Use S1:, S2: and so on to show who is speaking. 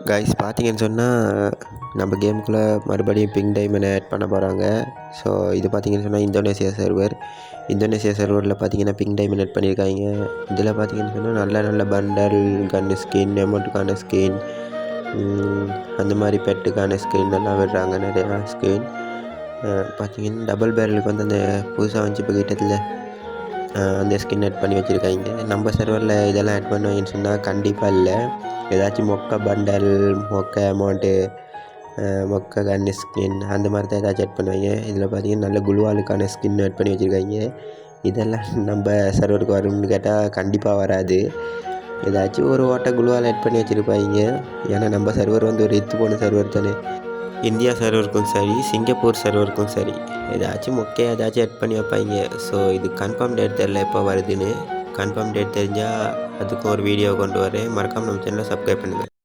S1: Guys பார்த்தீங்கன்னு சொன்னால் நம்ம கேமுக்குள்ளே மறுபடியும் பிங்க் டைமண்ட் ஆட் பண்ண போகிறாங்க. ஸோ இது பார்த்தீங்கன்னு சொன்னால் இந்தோனேசியா சர்வரில் பார்த்தீங்கன்னா பிங்க் டைமண்ட் ஆட் பண்ணியிருக்காங்க. இதில் பார்த்தீங்கன்னு சொன்னால் நல்ல நல்ல பண்டல், கன்னு ஸ்கின், அமௌண்ட்டுக்கான ஸ்கின், அந்த மாதிரி பெட்டுக்கான ஸ்கின் எல்லாம் விடுறாங்க. நிறையா ஸ்கின் பார்த்தீங்கன்னா டபுள் பேரலுக்கு வந்து அந்த புதுசாக வந்துச்சு இப்போ கிட்டத்தில் அந்த ஸ்கின் ஆட் பண்ணி வச்சுருக்காங்க. நம்ம சர்வரில் இதெல்லாம் ஆட் பண்ணுவாங்கன்னு சொன்னால் கண்டிப்பாக இல்லை. ஏதாச்சும் மொக்க பண்டல், மொக்க அமௌண்ட்டு, மொக்க கன்னு ஸ்கின் அந்த மாதிரி தான் ஏதாச்சும் ஆட் பண்ணுவாங்க. இதில் பார்த்தீங்கன்னா நல்ல குளுவாலுக்கான ஸ்கின் ஆட் பண்ணி வச்சுருக்காங்க. இதெல்லாம் நம்ம சர்வருக்கு வரும்னு கேட்டால் கண்டிப்பாக வராது. ஏதாச்சும் ஒரு ஓட்ட குளுவால் ஆட் பண்ணி வச்சுருப்பாங்க. ஏன்னா நம்ம சர்வர் வந்து ஒரு இத்து போன சர்வர் தானே. இந்தியா சர்வருக்கும் சரி, சிங்கப்பூர் சர்வருக்கும் சரி, ஏதாச்சும் மொக்கையாக ஏதாச்சும் ஆட் பண்ணி வைப்பாங்க. ஸோ இது கன்ஃபார்ம் டேட் தெரில எப்போ வருதுன்னு. கன்ஃபார்ம் டேட் தெரிஞ்சால் அதுக்கும் ஒரு வீடியோ கொண்டு வரேன். மறக்காமல் நம்ம சேனலை சப்ஸ்கிரைப் பண்ணுங்கள்.